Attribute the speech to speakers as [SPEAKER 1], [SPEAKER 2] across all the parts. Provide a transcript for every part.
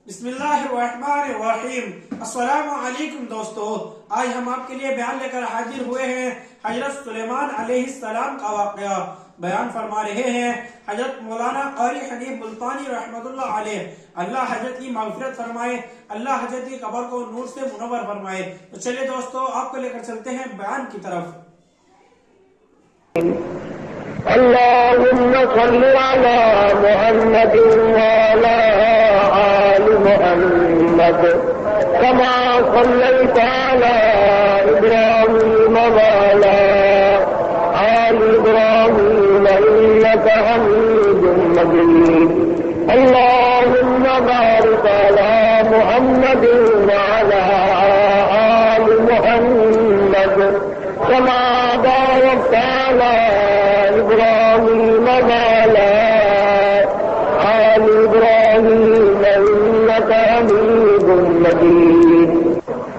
[SPEAKER 1] بسم اللہ الرحمن الرحیم۔ السلام علیکم دوستو، آج ہم آپ کے لیے بیان لے کر حاضر ہوئے ہیں۔ حضرت سلیمان علیہ السلام کا واقعہ بیان فرما رہے ہیں حضرت مولانا قاری حنیف ملتانی رحمۃ اللہ علیہ۔ اللہ حضرت کی مغفرت فرمائے، اللہ حضرت کی قبر کو نور سے منور فرمائے۔ تو چلے دوستو، آپ کو لے کر چلتے ہیں بیان کی طرف۔
[SPEAKER 2] اللهم صل على محمد وعلى آل محمد كما صليت على إبراهيم وعلى آل إبراهيم إنك حميد مجيد اللهم بارك على محمد وعلى آل محمد كما باركت على إبراهيم وعلى آل إبراهيم إنك حميد مجيد۔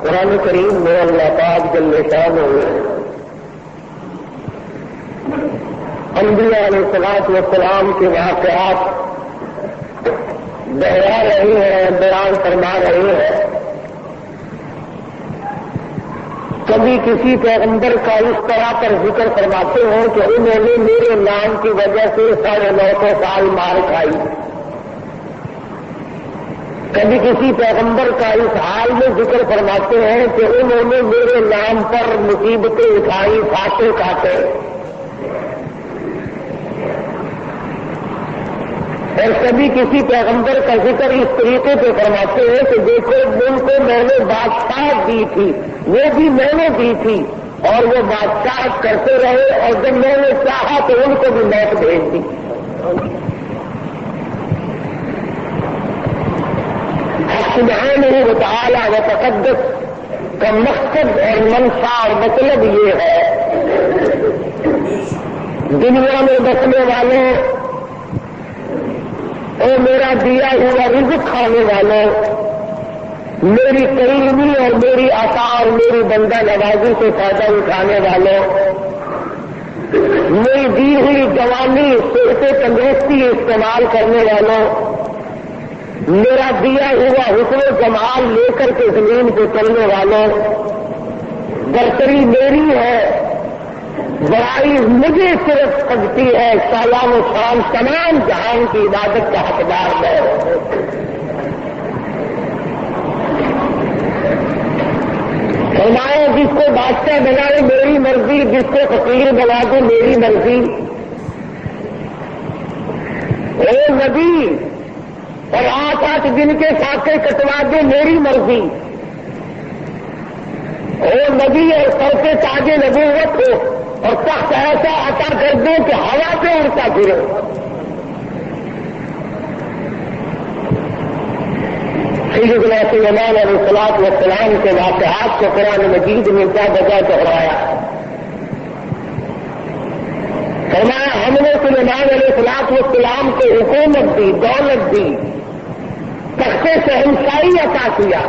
[SPEAKER 2] قرآن کریم میں اللہ پاک جل شانہ انبیاء علیہ الصلوۃ والسلام کے واقعات دہرا رہے ہیں، بیان فرما رہے ہیں۔ کبھی کسی پیغمبر کا اس طرح پر ذکر فرماتے ہیں کہ انہوں نے میرے نام کی وجہ سے 950 سال مار کھائی۔ کبھی کسی پیغمبر کا اس حال میں ذکر فرماتے ہیں کہ انہوں نے میرے نام پر مصیبتیں اٹھائی، پھانسے کاٹے۔ اور کبھی کسی پیغمبر کا ذکر اس طریقے سے فرماتے ہیں کہ دیکھو ان کو میں نے بادشاہ دی تھی، وہ بھی میں نے دی تھی، اور وہ بادشاہ کرتے رہے، اور جب میں نے چاہا تو ان کو بھی موت بھیج دی۔ سبحانہ و تعالی و تقدس کا مقصد اور منشا اور مطلب یہ ہے، دنیا میں بسنے والوں اور میرا دیا ہوا رزق کھانے والوں، میری کریمی اور میری عطا اور میری بندہ نوازی سے فائدہ اٹھانے والوں، میری دی ہوئی جوانی صحت تندرستی استعمال کرنے والوں، میرا دیا ہوا حسن و جمال لے کر کے زمین پہ چلنے والوں، برتری میری ہے، بڑائی مجھے صرف سکتی ہے، سالان و شان تمام جہان کی عبادت کا حقدار ہے۔ فرمایا جس کو بادشاہ بنائے میری مرضی، جس کو فقیر بنا دے میری مرضی۔ اے نبی، اور 8 دن کے فاقے کٹوا دے میری مرضی۔ اے نبی، اور سر کے تاج نبوت ہو اور تخت ایسا عطا کر دے کہ ہوا پہ اڑتا پھرے۔ سیدنا سلیمان علیہ الصلوۃ والسلام کے واقعات کو قرآن مجید میں کیا بجا دہرایا۔ فرمایا ہم نے سلیمان علیہ الصلوۃ والسلام کو حکومت دی، دولت دی، تخت شہنشاہی عطا کیا،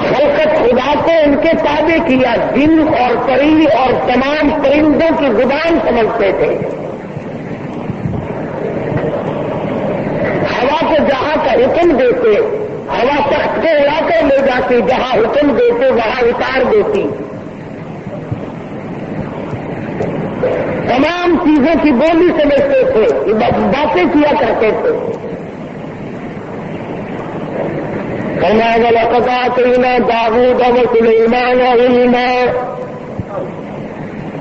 [SPEAKER 2] خلقت خدا کو ان کے تابع کیا، جن اور پری اور تمام پرندوں کی زبان سمجھتے تھے۔ ہوا کو جہاں کا حکم دیتے، ہوا تخت کے اڑا کر لے جاتی، جہاں حکم دیتے وہاں اتار دیتی۔ تمام چیزوں کی بولی سمجھتے تھے، باتیں کیا کرتے تھے۔ وَلَقَدْ آتَيْنَا دَاوُودَ وَسُلَيْمَانَ عِلْمًا،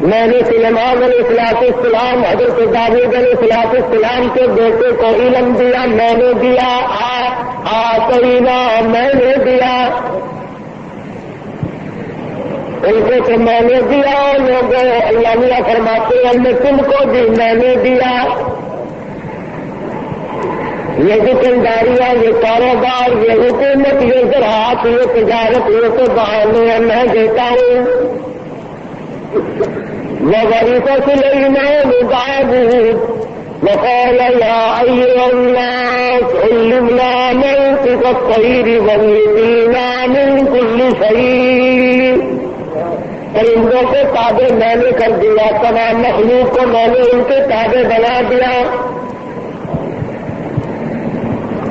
[SPEAKER 2] میں نے سلیمان علیہ السلام حضرت داؤد علیہ السلام کے بیٹے کو علم دیا، میں نے دیا، آتینا میں نے دیا ان کو تو میں نے دیا، لوگوں اللہ میاں فرماتے ہیں ہم نے تم کو بھی میں نے دیا۔ یہ دکانداریاں، یہ کاروبار، یہ حکومت، یہ زراعت، یہ تجارت، یہ تو بہانے میں دیتا ہوں۔ وَوَرِثَ سُلَيْمَانُ دَاوُودَ وَقَالَ يَا أَيُّهَا النَّاسُ عُلِّمْنَا مَنطِقَ الطَّيْرِ وَأُوتِينَا مِن كُلِّ شَيْءٍ۔ پرندوں کو تابع میں نے کر دیا، تمام مخلوق کو میں نے ان کے تابع بنا دیا۔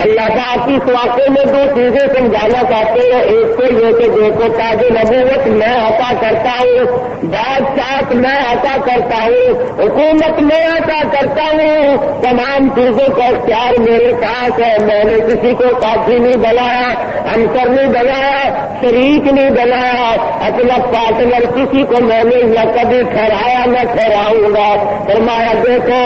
[SPEAKER 2] اللہ پاک اس واقعے میں دو چیزیں سمجھانا چاہتے ہیں. ایک تو یہ کہ دیکھو تاج نبوت میں عطا کرتا ہوں, بادشاہت میں عطا کرتا ہوں, حکومت میں عطا کرتا ہوں, تمام چیزوں کا اختیار میرے پاس ہے. میں نے کسی کو ساتھی نہیں بنایا, ہمسر نہیں بنایا, شریک نہیں بنایا, اپنا پارٹنر کسی کو میں نے نہ کبھی ٹھہرایا نہ ٹھہراؤں گا. فرمایا دیکھو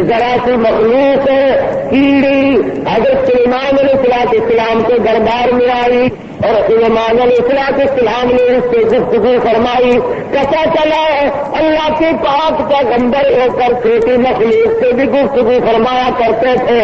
[SPEAKER 2] ذرا سی مخلوق ہے کیڑی حضرت سلیمان علیہ السلام کے دربار میں آئی اور سلیمان علیہ السلام نے اس سے گفتگو فرمائی. پتا چلا اللہ کے پاک پیغمبر ہو کر چھوٹی مخلوق سے بھی گفتگو فرمایا کرتے تھے.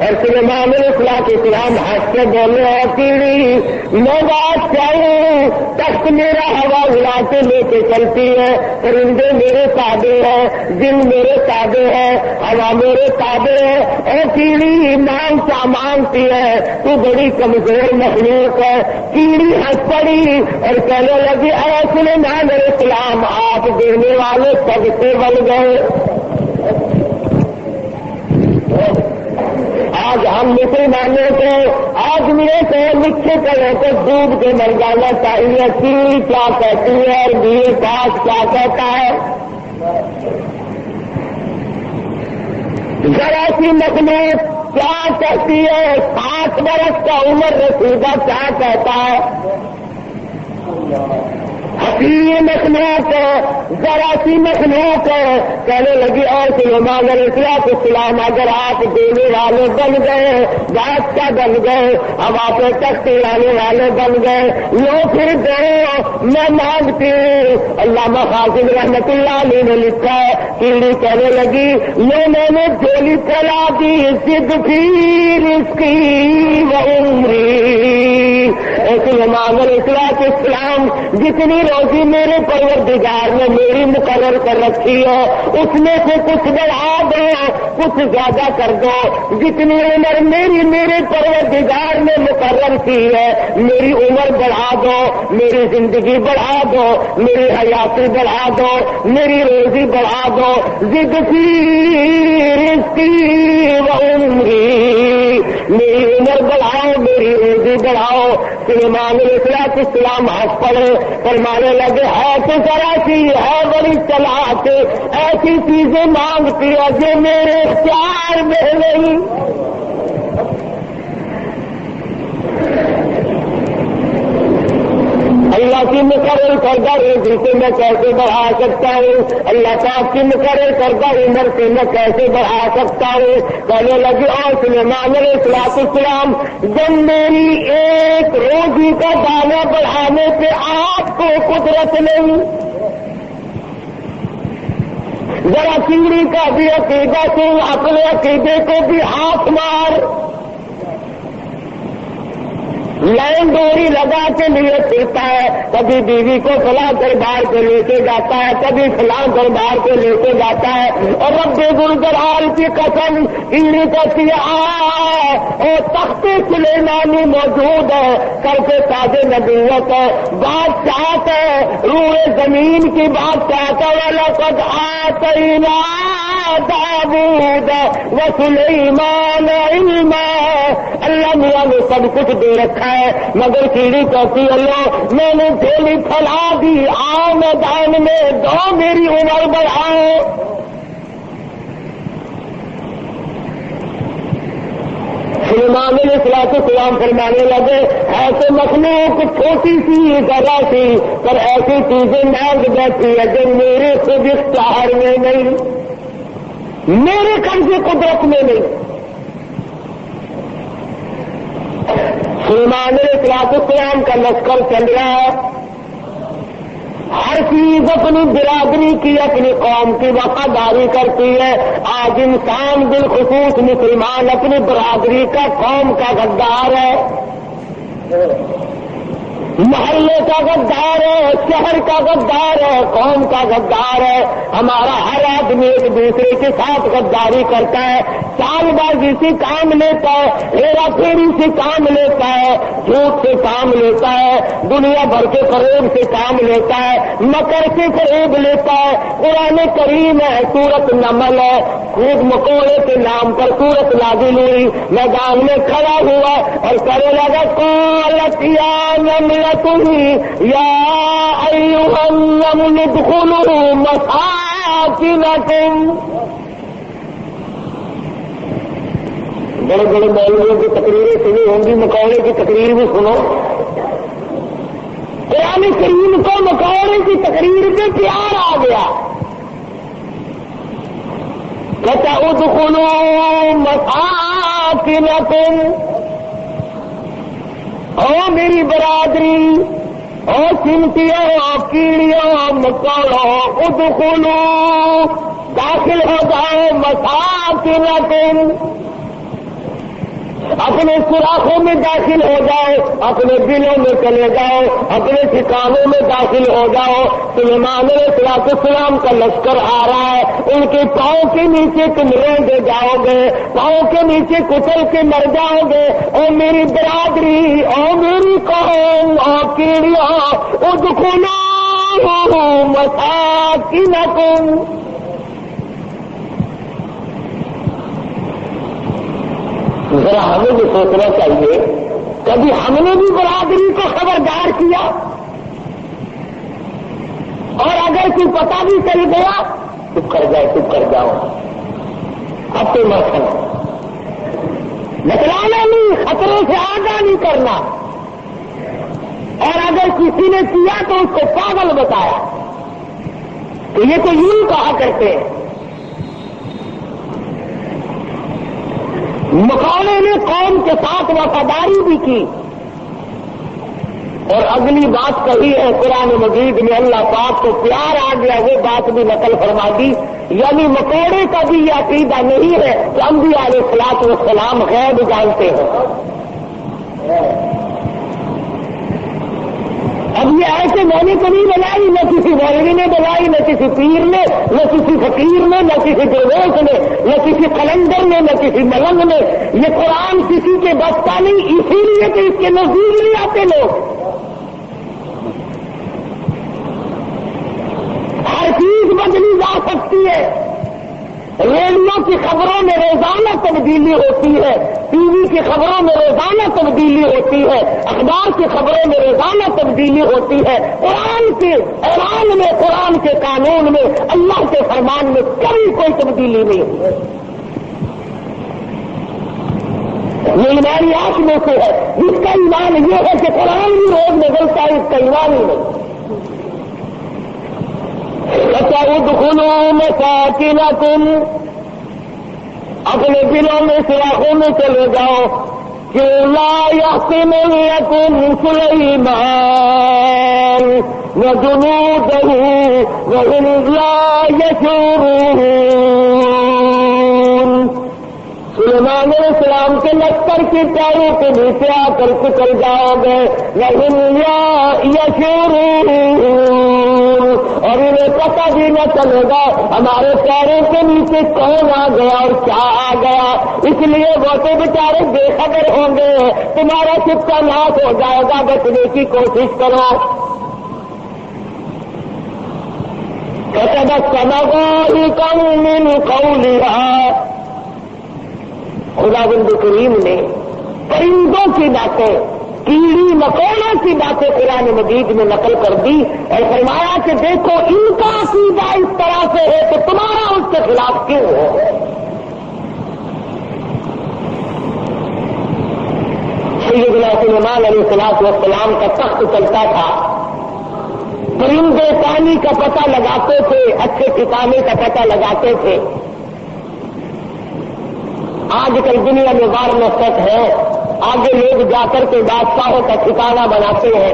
[SPEAKER 2] اور سلیمان علیہ السلام ہنس کے بولے ہیں کیڑی میں بات چاہوں تخت میرا ہوا اڑا کے لے کے چلتی ہے, پرندے میرے تابع ہیں, جن میرے تابع ہیں, ہوا میرے تابع ہے. اے کیڑی مانگتا مانگتی ہے, تو بڑی کمزور مخلوق ہے. کیڑی ہنس پڑی اور کہنے لگی اے سلیمان علیہ السلام آپ دینے والے سب سے بن گئے. آج ہم مسلمانوں کو آدمیوں کو مٹھے کرے کو ڈوب کے مر جانا چاہیے. کیڑی کیا کہتی ہے اور میرے پاس کیا کہتا ہے. ذرا سی مخلوق کیا کہتی ہے, 60 برس کا عمر رسیدہ کیا کہتا ہے. حکیم مخلوق ذرا سی مخلوق کہنے لگی اور سلیمان علیہ السلام اگر آپ دینے والے بن گئے, بادشاہ بن گئے, اب آپ تخت لانے والے بن گئے, لو پھر دو میں مانگتی ہوں. علامہ قاسم رحمت اللہ علیہ نے لکھا ہے کیڑی کہنے لگی یہ میں نے جھولی پھیلا دی ضد پھر اس کی وہ عمری. سلیمان علیہ السلام جتنی روزی میرے پروردگار نے میری مقرر کر رکھی ہے اس میں سے کچھ بڑھا دو, کچھ زیادہ کر دو. جتنی عمر میرے پروردگار نے مقرر کی ہے میری عمر بڑھا دو, میری زندگی بڑھا دو, میری حیاتی بڑھا دو, میری روزی بڑھا دو. ضد کی رزقی و عمری, میری عمر بڑھاؤ, میری روزی بڑھاؤ. سلیمان علیہ السلام ہنس پڑے, فرمانے لگے ہے تو ذرا سی ہے بڑی چلاک, ایسی چیزیں مانگتی ہے جو میرے اختیار میں نہیں. اللہ کی مقرر کردہ روزی سے میں کیسے بڑھا سکتا ہوں, اللہ پاک کی مقرر کردہ عمر سے میں کیسے بڑھا سکتا ہوں. کہنے لگی اور سلیمان علیہ السلام جب میری ایک روزی کا دانہ بڑھانے پہ آپ کو قدرت نہیں, ذرا کیڑی کا بھی عقیدہ تو اپنے عقیدے کو بھی ہاتھ مار. لائن ڈوری لگا کے لیے پھرتا ہے, کبھی بیوی کو فلاں دربار کو لے کے جاتا ہے, کبھی فلاں دربار کو لے کے جاتا ہے. اور رب ذوالجلال کی قسم کیڑی کہتی ہے اور تخت سلیمانی موجود ہے, کر کے تاج نبوت ہے, بادشاہت ہے, روئے زمین کی بادشاہت والا قد آتینا داؤد و سلیمان علما. اللہ میاں نے سب کچھ دے رکھا ہے مگر کیڑی کہتی اللہ میں نے جھولی پھیلا دی, آؤ میدان میں دو میری عمر بڑھائے. سلیمان علیہ السلام فرمانے لگے ہے تو مخلوق چھوٹی سی ذرا سی پر ایسی چیزیں مانگ بیٹھی ہے جو میرے خود اختیار میں نہیں, میرے قبضے قدرت میں نہیں. سلیمان علیہ السلام کا لشکر چل رہا ہے, ہر چیز اپنی برادری کی اپنی قوم کی وفاداری کرتی ہے. آج انسان بالخصوص مسلمان اپنی برادری کا قوم کا غدار ہے. محلے کا غدار ہے، شہر کا غدار ہے، قوم کا غدار ہے۔ ہمارا ہر آدمی ایک دوسرے کے ساتھ غداری کرتا ہے، چال بازی سے کام لیتا ہے، ہیرا پھیری سے کام لیتا ہے، جھوٹ سے کام لیتا ہے، دنیا بھر کے فریب سے کام لیتا ہے، مکر سے فریب لیتا ہے۔ قرآن کریم ہے، سورت نمل ہے، خود مکوڑے کے نام پر سورت نازل ہوئی، میدان میں کھڑا ہوا اور کرے لگا قالت یا نملۃ یا ایھا النمل ادخلوا مساکنکم۔ بڑے بڑے مولویوں کی تقریریں سنی ہوں گی، مکوڑے کی تقریر بھی سنو۔ قرآن کریم کو مکوڑے کی تقریر پہ پیار آ گیا، کہتا ادخلوا مساکنکم، او میری برادری، او چمٹیوں کیڑیوں مکوڑوں، ادخلوا داخل ہو جاؤ مساکنکم، اپنے سوراخوں میں داخل ہو جاؤ، اپنے دلوں میں چلے جاؤ، اپنے ٹھکانوں میں داخل ہو جاؤ۔ سلیمان علیہ السلام کا لشکر آ رہا ہے، ان کے پاؤں کے نیچے تم رینگے جاؤ گے، پاؤں کے نیچے کچل کے مر جاؤ گے۔ او میری برادری، او میری قوم، او کیڑیوں، ادخلوا مساکنکم۔ ذرا ہمیں بھی سوچنا چاہیے، کبھی ہم نے بھی برادری کو خبردار کیا؟ اور اگر کوئی پتہ بھی چل گیا چپ کر جائے، چپ کر جاؤ، اب تو مت بتلانا نہیں، خطرے سے آگاہ نہیں کرنا، اور اگر کسی نے کیا تو اس کو پاگل بتایا تو یہ تو یوں کہا کرتے ہیں۔ مکوڑے نے قوم کے ساتھ وفاداری بھی کی، اور اگلی بات کہی ہے قرآن مجید میں، اللہ پاک کو پیار آ گیا، وہ بات بھی نقل فرما دی۔ یعنی مکوڑے کا بھی یہ عقیدہ نہیں ہے کہ انبیاء علیہ الصلوۃ والسلام غیب جانتے ہیں۔ اب یہ ایسے میں نے تو نہیں بنائی، نہ کسی مولوی نے بنائی، نہ کسی پیر نے، نہ کسی فقیر نے، نہ کسی درویش نے، نہ کسی قلندر نے، نہ کسی ملنگ نے۔ یہ قرآن کسی کے بس کا نہیں، اسی لیے تو اس کے نزدیک نہیں آتے لوگ۔ ہر چیز بدلی جا سکتی ہے، ریڈیو کی خبروں میں روزانہ تبدیلی ہوتی ہے، ٹی وی کی خبروں میں روزانہ تبدیلی ہوتی ہے، اخبار کی خبروں میں روزانہ تبدیلی ہوتی ہے۔ قرآن کے اعلان میں، قرآن کے قانون میں، اللہ کے فرمان میں کبھی کوئی تبدیلی نہیں ہوئی۔ یہ ایمانیات میں سے ہے، جس کا ایمان یہ ہے کہ قرآن بھی روز بدلتا ہے، اس کا ایمان ہی نہیں۔ ادخلوا مساکنکم، اپنے دلوں میں سلاخوں میں چلے جاؤ۔ کہ لا یحتملکم سلیمان وجنودہ وهم لا یشعرون۔ سلیمان علیہ السلام کے لشکر کے پیروں کے نیچے آ کر ٹکر جاؤ گے، وهم لا یشعرون، اور انہیں پتہ بھی نہ چلے گا ہمارے پیروں کے نیچے کون آ گیا اور کیا آ گیا۔ اس لیے وہ تو بیچارے بے خبر ہوں گے، تمہارا سکہ ناش ہو جائے گا، بچنے کی کوشش کرو۔ سَنَغْرِقُكُم مِّنْ قَوْلِهَا، خداوند کریم نے پرندوں کی باتیں، کیڑی مکوڑوں کی باتیں قرآن مجید میں نقل کر دی اور فرمایا کہ دیکھو ان کا عقیدہ اس طرح سے ہے تو تمہارا اس کے خلاف کیوں ہو؟ سیدنا سلیمان علیہ السلام کا تخت چلتا تھا، پرندے پانی کا پتہ لگاتے تھے، اچھے ٹھکانے کا پتہ لگاتے تھے۔ آج کل دنیا میں بار نفرت ہے، آگے لوگ جا کر کے بادشاہوں کا ٹھکانہ بناتے ہیں۔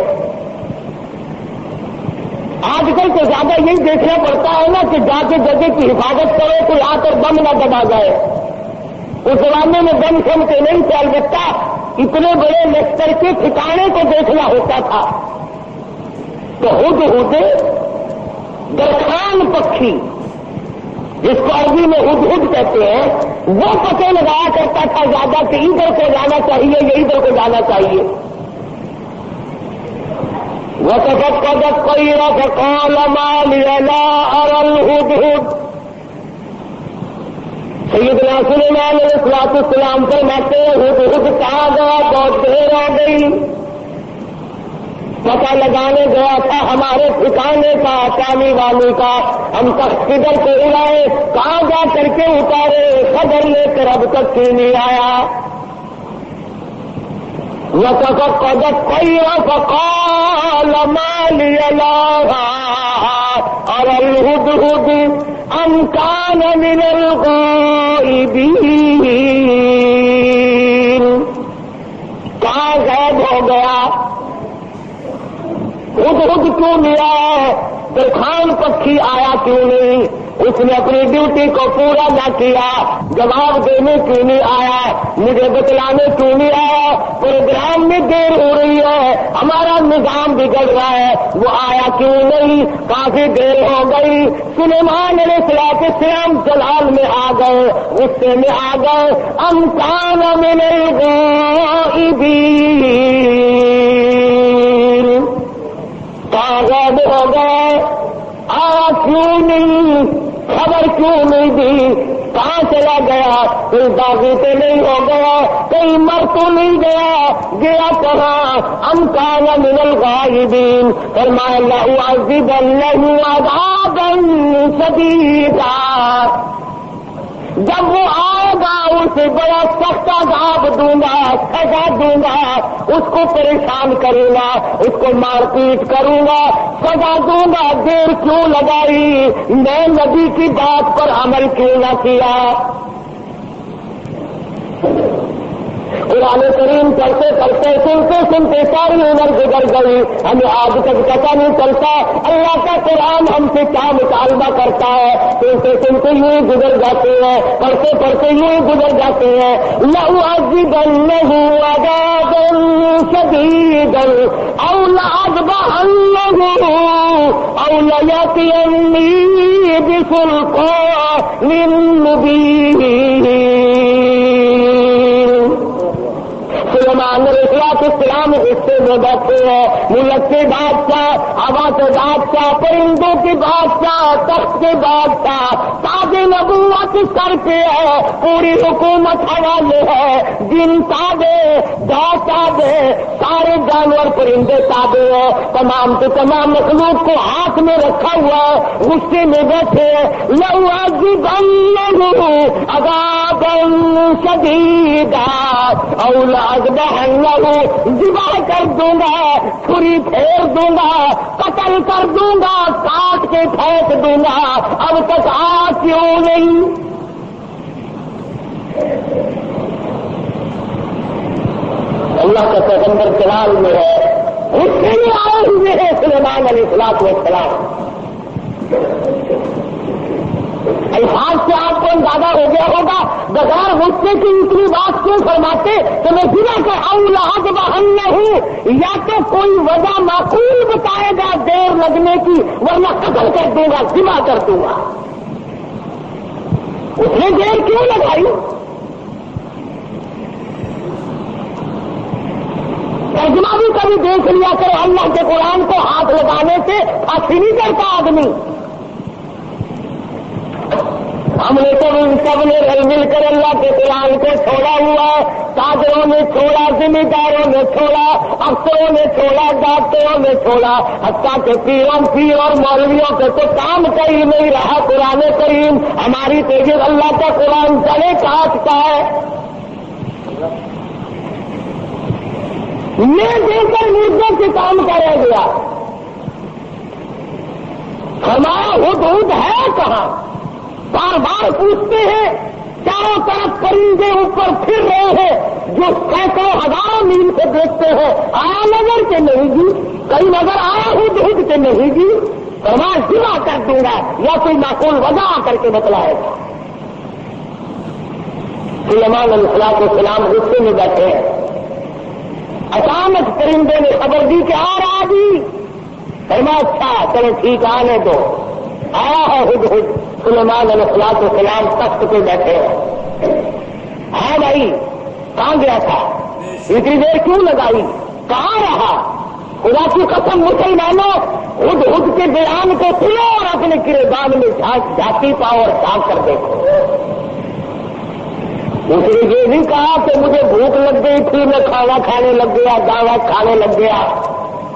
[SPEAKER 2] آج کل تو زیادہ یہی دیکھنا پڑتا ہے نا کہ جا کے جگہ کی حفاظت کرو، کوئی آ کر بم نہ دبا جائے۔ اس زمانے میں بم کھم کے نہیں چل سکتا، اتنے بڑے لشکر کے ٹھکانے کو دیکھنا ہوتا تھا تو ہدہد درخان پکھی جس کو عربی میں ہدہد کہتے ہیں وہ پتے لگایا کرتا تھا زیادہ کہ ادھر کو جانا چاہیے یا ادھر کو جانا چاہیے. وَتَفَقَّدَ الطَّيْرَ فَقَالَ مَا لِيَ لَا أَرَى الْهُدْهُدَ. سیدنا سلیمان علیہ السلام فرماتے ہیں ہدہد کہاں گیا؟ بہت دیر ہو گئی. پتہ لگانے گیا تھا ہمارے ٹھکانے کا پانی والی کا. ہم تخت کدھر سے اڑائے کہاں جا کر کے اتارے خبر لے کر اب تک کیوں نہیں آیا؟ وَتَفَقَّدَ الطَّيْرَ فَقَالَ مَا لِيَ لَا أَرَى الْهُدْهُدَ أَمْ كَانَ مِنَ الْغَائِبِينَ. کہاں غائب ہو گیا؟ ہدہد کیوں نہیں آیا؟ درخان پکھی آیا کیوں نہیں؟ اس نے اپنی ڈیوٹی کو پورا نہ کیا. جواب دینے کیوں نہیں آیا؟ مجھے بتلانے کیوں نہیں آیا؟ پروگرام میں دیر ہو رہی ہے، ہمارا نظام بگڑ رہا ہے، وہ آیا کیوں نہیں؟ کافی دیر ہو گئی. سلیمان علیہ السلام جلال میں آ گئے، غصے میں آ گئے. ام کان من الغائبین. کہاں غائب ہو گئے؟ آیا کیوں نہیں؟ خبر کیوں نہیں دی؟ کہاں چلا گیا؟ کوئی باغی تو نہیں ہو گیا؟ کہیں مر تو نہیں گیا؟ گیا کہاں؟ ام کان من الغائبین. فرمایا لأعذبنہ عذابا شدیدا. جب وہ آئے گا اسے بڑا سخت عذاب دوں گا، سزا دوں گا، اس کو پریشان کروں گا، اس کو مار پیٹ کروں گا، سزا دوں گا. دیر کیوں لگائی؟ میں نبی کی بات پر عمل کیوں نہ کیا؟ قرآن کریم پڑھتے پڑھتے سنتے سنتے ساری عمر گزر گئی. ہمیں آج تک پتہ نہیں چلتا اللہ کا قرآن ہم سے کیا مطالبہ کرتا ہے. سنتے سنتے یوں گزر جاتے ہیں، پڑھتے پڑھتے یوں گزر جاتے ہیں. لَأُعَذِّبَنَّهُ عَذَابًا شَدِيدًا أَوْ لَأَذْبَحَنَّهُ أَوْ لَيَأْتِيَنِّي بِسُلْطَانٍ مُّبِينٍ. سلیمان علیہ السلام غصے میں بیٹھے ہیں. ملک کے بادشاہ، ہوا کے بادشاہ، پرندوں کے بادشاہ، تخت کے بادشاہ، تاج نبوت سر پہ ہے، پوری حکومت حوالے ہے. جن تابے، گاؤ تابے، سارے جانور پرندے تابے ہیں. تمام کے تمام مخلوق کو ہاتھ میں رکھا ہوا ہے، غصے میں بیٹھے ہیں. لَأُعَذِّبَنَّهُ عَذَابًا شَدِيدًا أَوْ لَأَذْبَحَنَّهُ. ذبح کر دوں گا، چھری پھیر دوں گا، قتل کر دوں گا، کاٹ کے پھینک دوں گا. اب تک آ کیوں نہیں؟ اللہ کا پیغمبر جلال میں ہے، اس کے لیے آئے ہوئے ہیں سلیمان علیہ السلام. الفاظ سے آپ کو اندازہ ہو گیا ہوگا بغیر غصے کی اتنی بات کیوں فرماتے کہ میں ذبح کر أَوْ لَأَذْبَحَنَّهُ. یا تو کوئی وجہ معقول بتائے گا دیر لگنے کی، ورنہ قتل کر دوں گا، ذبح کر دوں گا. اس نے دیر کیوں لگائی؟ ترجمہ بھی کبھی دیکھ لیا کرو. اللہ کے قرآن کو ہاتھ لگانے سے پھانسی نہیں کرتا آدمی. ہم نے سب نے رل مل کر اللہ کے قرآن کو چھوڑا ہوا ہے. تاجروں نے چھوڑا، ذمہ داروں نے چھوڑا، افسروں نے چھوڑا، ڈاکٹروں نے چھوڑا، حتیٰ کہ پیر اور مولویوں کے تو کام کہیں نہیں رہا. قرآن کریم ہماری تیز اللہ کا قرآن چلے کاٹ کا ہے. میں دے کر مردوں سے کام کرے گیا. فرمایا ہدہد ہے کہاں؟ بار بار پوچھتے ہیں. چاروں طرف پرندے اوپر پھر رہے ہیں جو سینکڑوں ہزاروں میل سے دیکھتے ہیں. آیا نظر کے نہیں جی؟ کئی نظر آیا ہدہد کے نہیں جی؟ فرمایا ذبح کر دوں گا یا کوئی معقول وجہ آ کر کے بتلائے گا. سلیمان علیہ السلام غصے میں بیٹھے ہیں. اچانک پرندے نے خبر دی کہ آ رہا جی. فرمایا اچھا چلو ٹھیک آنے دو. آیا ہے ہدہد. سلیمان علیہ السلام تخت پہ بیٹھے ہیں. ہاں بھائی کہاں گیا تھا؟ اتنی دیر کیوں لگائی؟ کہاں رہا؟ خدا کی قسم مسلمانوں ہدہد کے بیان کو سنو اور اپنے گریبان میں جھانکی پاؤ اور جھانک کر دیکھو. اس نے یہ بھی کہا کہ مجھے بھوک لگ گئی تھی میں کھانا کھانے لگ گیا دعوت کھانے لگ گیا.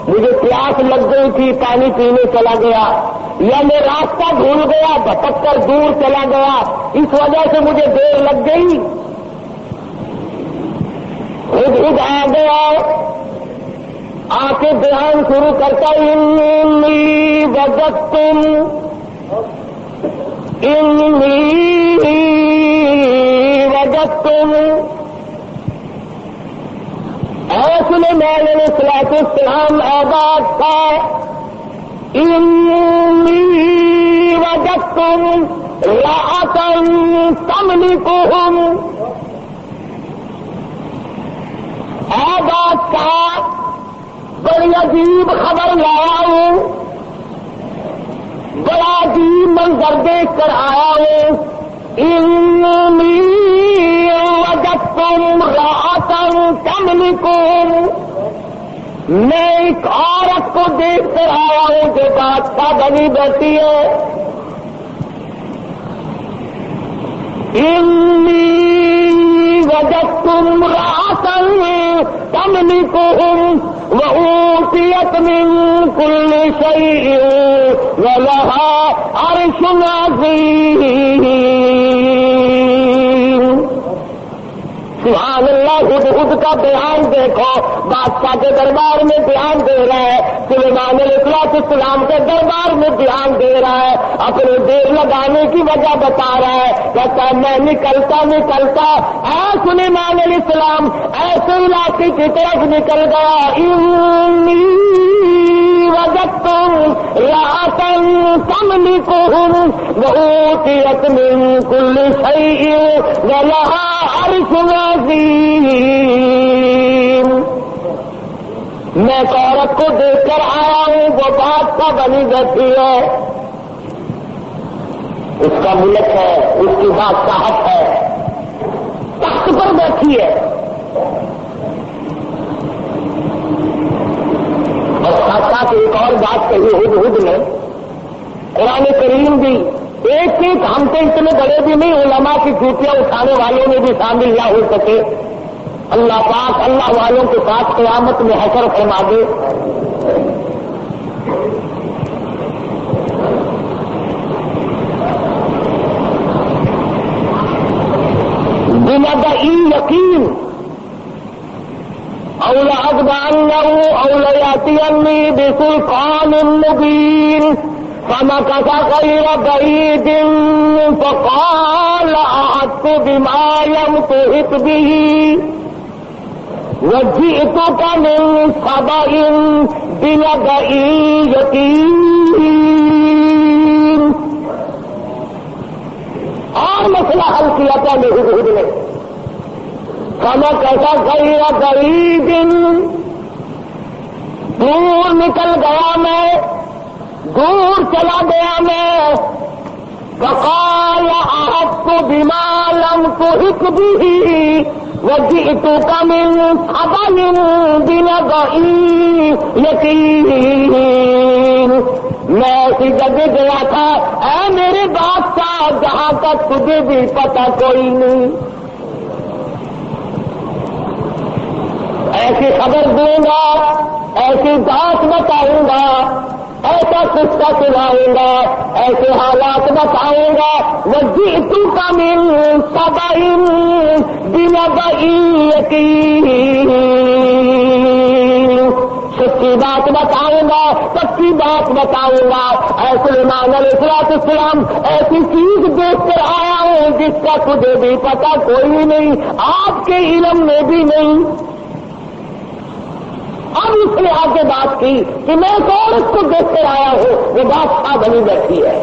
[SPEAKER 2] مجھے پیاس لگ گئی تھی پانی پینے چلا گیا. یا میں راستہ بھول گیا بھٹک کر دور چلا گیا اس وجہ سے مجھے دیر لگ گئی. ہدہد آ گیا آ کے بیان شروع کرتا انی وجدتم اے سلیمان علیہ السلام آباد تھا. انی وجدتم امرأة تملکہم. اے بادشاہ بڑی عجیب خبر لایا ہوں بڑا عجیب منظر دیکھ کر آیا ہوں. انی وجدت امرأة تملکہم. میں ایک عورت کو دیکھ کر آیا ہوں جو بادشاہ بنی بیٹھی ہے. انی وجدت امرأة تملکہم وأوتيت من كل شيء ولها عرش عظيم. سبحان اللہ. ہدہد کا بیان دیکھو بادشاہ کے دربار میں بیان دے رہا ہے. سلیمان علیہ السلام کے دربار میں بیان دے رہا ہے. اپنے دیر لگانے کی وجہ بتا رہا ہے. کہتا ہے میں نکلتا اے سلیمان علیہ السلام ایسے علاقے کی طرف نکل گیا. انی وجدت امرأة تملکہم وأوتیت من کل شیء ولها عرش عظیم. میں ایک عورت کو دیکھ کر آیا ہوں وہ بادشاہ بنی بیٹھی ہے. اس کا ملک ہے اس کی بادشاہت ہے تخت پر بیٹھی ہے. اور ساتھ ساتھ ایک اور بات کہی ہدہد نے. قرآن کریم بھی ایک ہم سے اتنے بڑے بھی نہیں علماء کی جوتیاں اٹھانے والوں میں بھی شامل نہ ہو سکے. اللہ پاک اللہ والوں کے ساتھ قیامت میں حشر فرما دے. بنبئی یقین اولا ادبانه اولا یاتینی بسلطان مبین فمکث غیر بعید فقال احطت بما لم تحط به وجئتک من سبأ بنبأ یقین. اور مسئلہ حل کیا پہلے ہدہد نے. فمکث غیر بعید دور نکل گیا میں دور چلا گیا میں. فقال احطت بما لم تحط به وجئتک من سبأ بنبأ یقین. میں ایسی جگہ گیا تھا اے میرے بادشاہ جہاں تک تجھے بھی پتہ کوئی نہیں. ایسی خبر دوں گا ایسی بات بتاؤں گا ایسا قصہ سناؤں گا ایسے حالات بتاؤں گا. وجئتک من سبأ بنبأ یقین. سچی بات بتاؤں گا سچی بات بتاؤں گا. اے سلیمان علیہ السلام ایسی چیز دیکھ کر آیا ہوں جس کا تجھے بھی پتہ کوئی نہیں آپ کے علم میں بھی نہیں. اب اس نے آگے بات کی کہ میں ایک عورت کو دیکھ کر آیا ہوں وہ بادشاہ بنی بیٹھی ہے.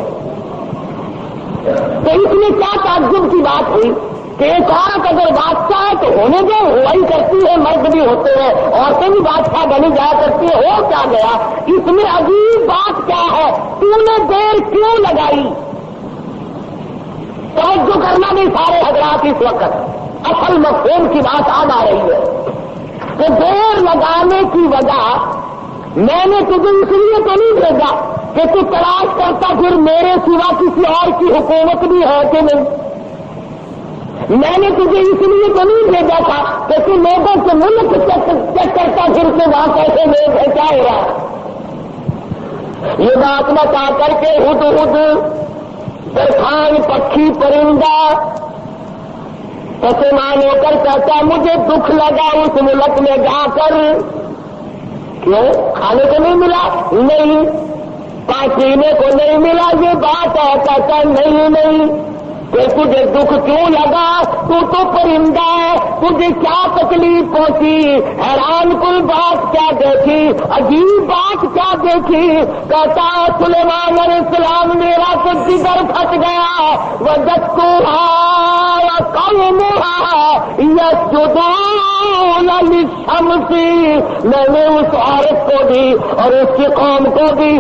[SPEAKER 2] تو اس میں کیا تعجب کی بات ہوئی کہ ایک عورت اگر بادشاہ ہے تو ہونے دو ہوا بھی کرتی ہے، مرد بھی ہوتے ہیں، عورتیں بھی بادشاہ بنی جایا کرتی ہیں. ہو کیا گیا؟ اس میں عجیب بات کیا ہے؟ تو نے دیر کیوں لگائی؟ توجہ کرنا نہیں سارے حضرات اس وقت، اصل مفہوم کی بات آ رہی ہے. تو دیر لگانے کی وجہ میں نے تجھے اس لیے تو نہیں بھیجا کہ تو تلاش کرتا پھر میرے سوا کسی اور کی حکومت بھی ہے کہ نہیں. میں نے تجھے اس لیے تو نہیں بھیجا تھا کہ تو لوگوں کے ملک چیک کرتا پھر سے وہاں کیسے لوگ ہے، کیا ہو رہا ہے. یہ بات نہ کہا کر کے ہد درخان پکھی پرندہ پسمان ہو کر کہتا مجھے دکھ لگا اس ملک میں جا کر. کیوں؟ کھانے کو نہیں ملا؟ نہیں. پینے کو نہیں ملا؟ یہ بات ہے. کہتا نہیں. کہ تجھے دکھ کیوں لگا؟ تو پرندہ ہے، تجھے کیا تکلیف پہنچی؟ حیران کل بات کیا دیکھی؟ عجیب بات کیا دیکھی؟ کہتا سلیمان علیہ السلام میرا تو جگر پھٹ گیا. وجدتها قومها يسجدون للشمس. میں نے اس عورت کو بھی اور اس کی قوم کو بھی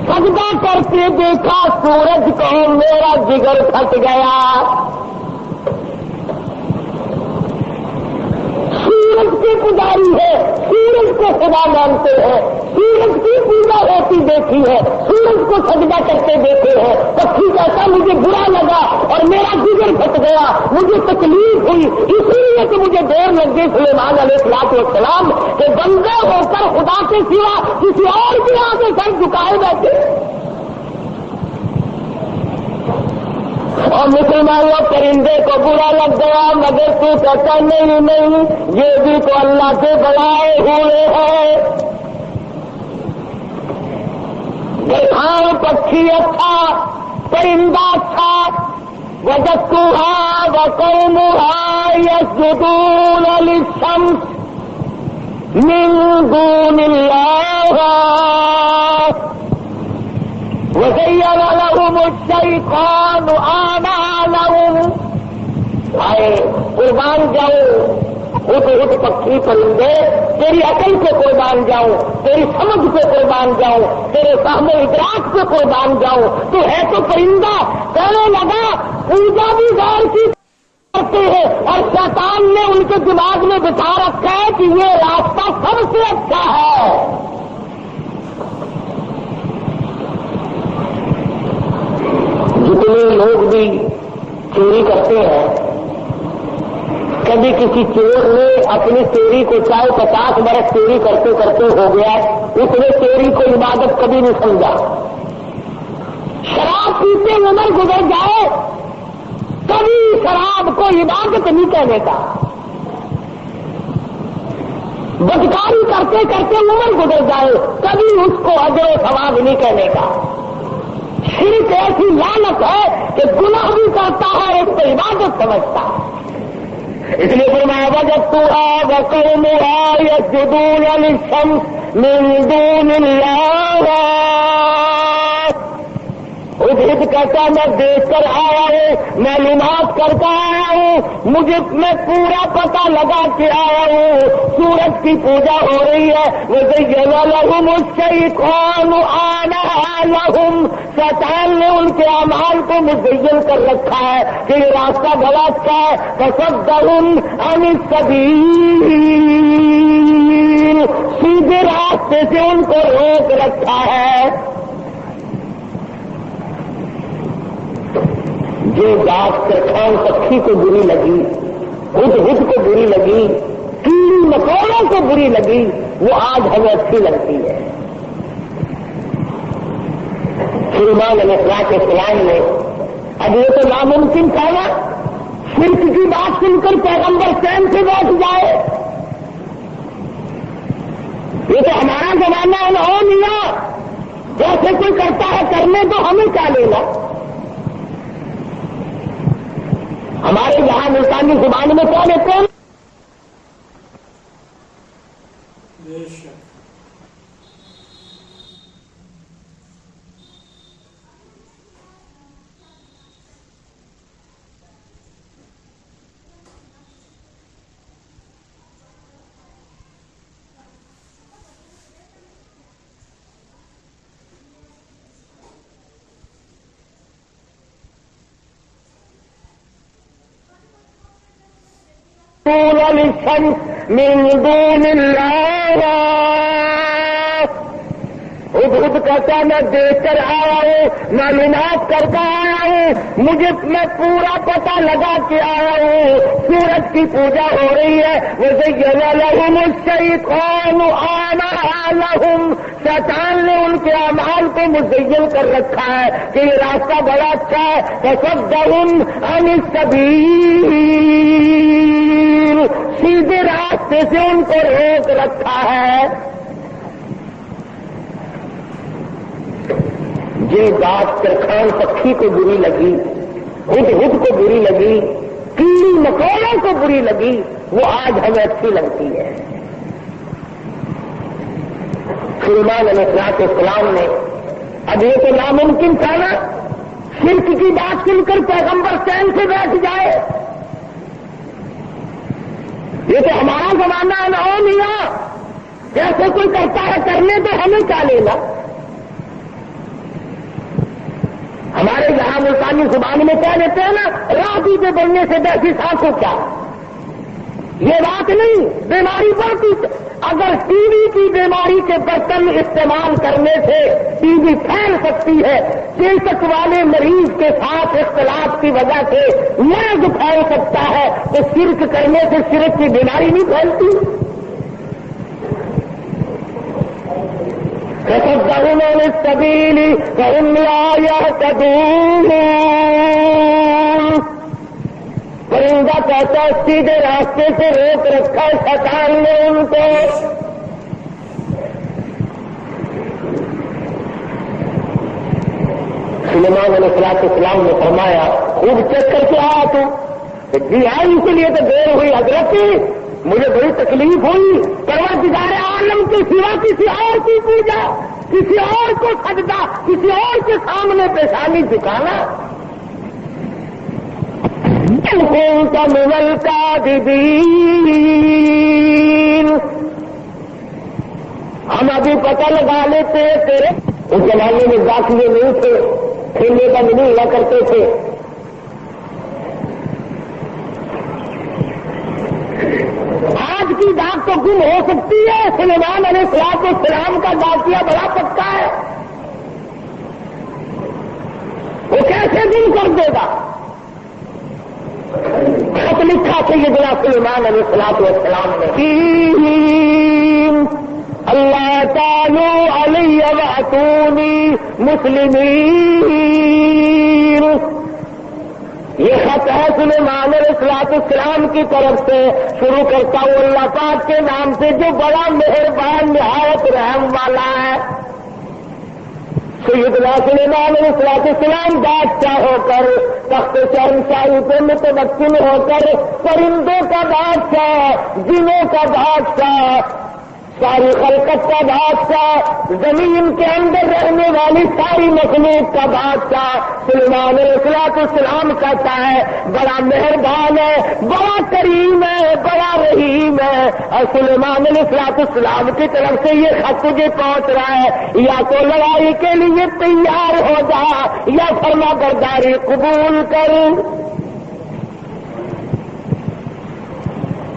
[SPEAKER 2] سجدہ کرتے دیکھا سورج کو، میرا جگر پھٹ گیا. سورج کی پجاری ہے، سورج کو خدا مانتے ہیں، سورج کی پوجا ہوتی دیکھی ہے، سورج کو سجدہ کرتے دیکھے ہیں. پکھی کہتا مجھے برا لگا اور میرا جگر پھٹ گیا، مجھے تکلیف ہوئی، اسی لیے کہ مجھے دیر لگ گئی سلیمان علیہ السلام کہ بندے ہو کر خدا کے سوا کسی اور کے آگے سر جھکائے بیٹھے. اور مسلمانوں پرندے کو برا لگ گیا، مگر تو کہتا نہیں، یہ بھی تو اللہ سے بڑھائے ہوئے ہیں. درخان پکھی اچھا، پرندہ اچھا. وجدتها وقومها يسجدون للشمس من دون الله وزين لهم الشيطان أعمالهم. آئے قربان جاؤ خود پکھی پرندے، تیری عقل پہ قربان جاؤں، تیری سمجھ پہ قربان جاؤں، تیرے فہم و ادراک پہ قربان جاؤں. تو ہے تو پرندہ. کہنے لگا پوجا بھی غیر کی کرتے ہیں اور شیطان نے ان کے دماغ میں بٹھا رکھا ہے کہ یہ راستہ سب سے اچھا ہے. جتنے لوگ بھی چوری کرتے ہیں، کبھی کسی چور نے اپنی چوری کو چاہے 50 برس چوری کرتے کرتے ہو گیا، اس نے چوری کو عبادت کبھی نہیں سمجھا. شراب پیتے عمر گزر جائے، کبھی شراب کو عبادت نہیں کہنے کا. بدکاری کرتے کرتے عمر گزر جائے، کبھی اس کو اجر و ثواب نہیں کہنے کا. شرک ایسی لعنت ہے کہ گناہ بھی کرتا ہے، اس کو عبادت سمجھتا ہے. اس لیے فرمایا وجدتها وقومها يسجدون للشمس من دون الله. خود کہتا میں دیکھ کر آیا ہوں، معلومات کرتا آیا ہوں، میں پورا پتہ لگا کے آیا ہوں. سورج کی پوجا ہو رہی ہے. وَزَيَّنَ لَهُمُ الشَّيْطَانُ أَعْمَالَهُمْ. شیطان نے ان کے اعمال کو مزین کر رکھا ہے کہ یہ راستہ بڑا اچھا ہے. فَصَدَّهُمْ عَنِ السَّبِيلِ. سیدھے راستے سے ان کو روک رکھا ہے. جو بات درخان پکھی کو بری لگی، ہد کو بری لگی، کیڑی مکوڑوں کو بری لگی، وہ آج ہمیں اچھی لگتی ہے. سلیمان علیہ السلام نے اب یہ تو ناممکن تھا نا، شرک کی بات سن کر پیغمبر چین سے بیٹھ جائے. یہ تو ہمارا زمانہ ہے، ہو میاں جیسے کوئی کرتا ہے کرنے تو ہمیں کیا لینا. ہمارے یہاں ملتانی زبان میں کون ہے کون؟ من دون اللہ خود کہتا میں دیکھ کر آیا ہوں، معلومات کرتا آیا ہوں، میں پورا پتہ لگا کے آیا ہوں سورج کی پوجا ہو رہی ہے، وَزَيَّنَ لَهُمُ الشَّيْطَانُ أَعْمَالَهُمْ، شیطان نے ان کے اعمال کو مزین کر رکھا ہے کہ یہ راستہ بڑا اچھا ہے، فَصَدَّهُمْ عَنِ السَّبِيلِ، سیدھے راستے سے ان کو روک رکھا ہے۔ یہ بات ترکھان پکھی کو بری لگی، ہد کو بری لگی، کیڑی مکوڑوں کو بری لگی، وہ آج ہمیں اچھی لگتی ہے۔ سلیمان علیہ السلام نے، اب یہ تو ناممکن تھا نا شرک کی بات سن کر پیغمبر چین سے بیٹھ جائے، یہ تو ہمارا زمانہ ہے نا، او میاں جیسے کوئی کرتا ہے کرنے تو ہمیں کیا لینا۔ ہمارے یہاں ملتانی زبان میں کہہ دیتے ہیں نا، راضی پہ بڑھنے سے بیٹھی سانسوں کیا، یہ بات نہیں، بیماری بڑھتی۔ اگر ٹی وی کی بیماری کے برتن استعمال کرنے سے ٹی وی پھیل سکتی ہے، چیچک والے مریض کے ساتھ اختلاف کی وجہ سے مرض پھیل سکتا ہے، تو شرک کرنے سے شرک کی بیماری نہیں پھیلتی۔ فَصَدَّهُمْ عَنِ السَّبِيلِ فَهُمْ لَا يَهْتَدُونَ، پرندہ کہتا ہے سیدھے راستے سے روک رکھا شیطان نے ان کو۔ سلیمان علیہ السلام نے فرمایا، خوب چیک کر کے آیا تو جی ہاں، اسی لیے تو دیر ہوئی حضرت، مجھے بڑی تکلیف ہوئی، پروردگار عالم کے سوا کسی اور کی پوجا، کسی اور کو سجدہ، کسی اور کے سامنے پیشانی جھکانا۔ كنت من الكاذبين، ہم ابھی پتہ لگا لیتے تیرے، اس زمانے میں داخلے نہیں تھے، کھیلنے کا نہیں ہوا کرتے تھے، آج کی بات تو گم ہو سکتی ہے، سلیمان علیہ السلام کا واقعہ بڑا پکا ہے، وہ کیسے گم کر دے گا؟ خط لکھا سیدنا سلیمان علیہ السلام نے، اللہ تعالی علیہ واتونی مسلمین، یہ خط ہے سلیمان علیہ السلام کی طرف سے، شروع کرتا ہوں اللہ پاک کے نام سے جو بڑا مہربان نہایت رحم والا ہے۔ سیدنا سلیمان علیہ السلام بادشاہ ہو کر، تخت شہنشاہی پہ متمکن ہو کر، پرندوں کا بادشاہ، جنوں کا بادشاہ، ساری خلقت کا بادشاہ، زمین کے اندر رہنے والی ساری مخلوق کا بادشاہ سلیمان علیہ السلام کہتا ہے بڑا مہربان ہے، بڑا کریم ہے، بڑا رحیم ہے، اور سلیمان علیہ السلام کی طرف سے یہ خط تجھے پہنچ رہا ہے، یا تو لڑائی کے لیے تیار ہو جا یا فرما برداری قبول کر۔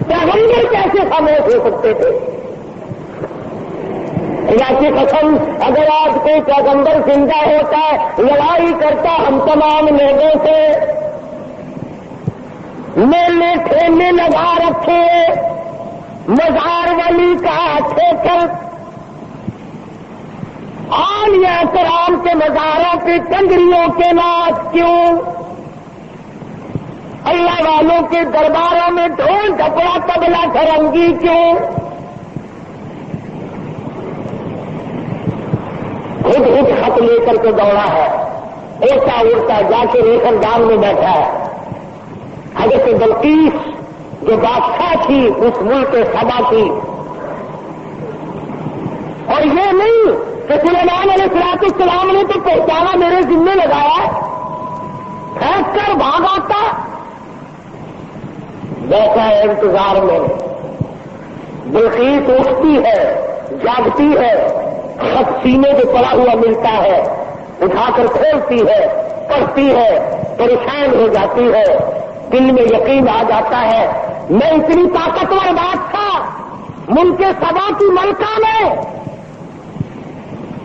[SPEAKER 2] پیغمبر کیسے خاموش ہو سکتے تھے؟ اللہ کی قسم، اگر آج کوئی پیغمبر زندہ ہوتا، لڑائی کرتا ہم تمام لوگوں سے، میلے ٹھیلے لگا رکھے، مزار ولی کا ٹھیکر، عالیہ کرام کے مزاروں کی کنجریوں کے ناچ کیوں؟ اللہ والوں کے درباروں میں ڈھول ڈھپڑا تبلا فرنگی کیوں؟ خود خط لے کر کے دوڑا ہے، اڑتا اڑتا جا کے ریشم دان میں بیٹھا ہے۔ حضرت بلقیس جو بادشاہ تھی اس ملک سبا کی، اور یہ نہیں کہ سلیمان علیہ السلام نے تو پہچانا میرے ذمہ لگایا، پھینک کر بھاگ آتا، بیٹھا ہے انتظار میں۔ بلقیس اٹھتی ہے، جاگتی ہے، خط سینے پہ پڑا ہوا ملتا ہے، اٹھا کر کھولتی ہے، پڑھتی ہے، پریشان ہو جاتی ہے، دل میں یقین آ جاتا ہے میں اتنی طاقتور بادشاہ ملک سبا کی ملکہ میں،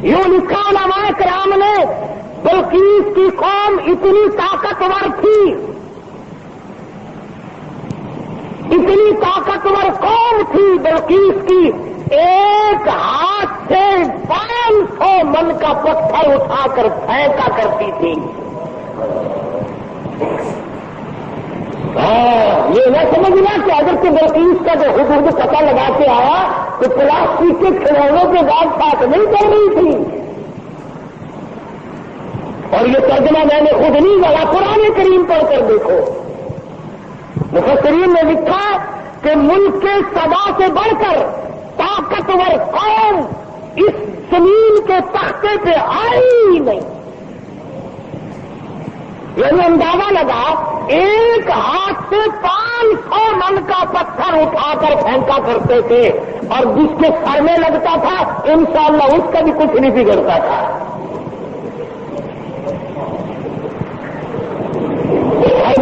[SPEAKER 2] یوں لکھا علماء کرام نے، بلقیس کی قوم اتنی طاقتور تھی، اتنی طاقتور قوم تھی بلقیس کی، ایک ہاتھ سے 500 من کا پتھر اٹھا کر پھینکا کرتی تھی۔ یہ نہ سمجھنا کہ اگر کہ بلقیس کا جو حدود پتہ لگا کے آیا تو پلاسٹک کے کھلونوں کے بعد ساتھ نہیں کر رہی تھی۔ اور یہ ترجمہ میں نے خود نہیں لگا، قرآن کریم پڑھ کر دیکھو، مفسرین نے لکھا کہ ملک کے سبا سے بڑھ کر طاقتور قوم اس زمین کے تختے پہ آئی ہی نہیں۔ یعنی اندازہ لگا ایک ہاتھ سے 500 من کا پتھر اٹھا کر پھینکا کرتے تھے، اور جس کے سر میں لگتا تھا انشاءاللہ اس کا بھی کچھ نہیں بگڑتا تھا۔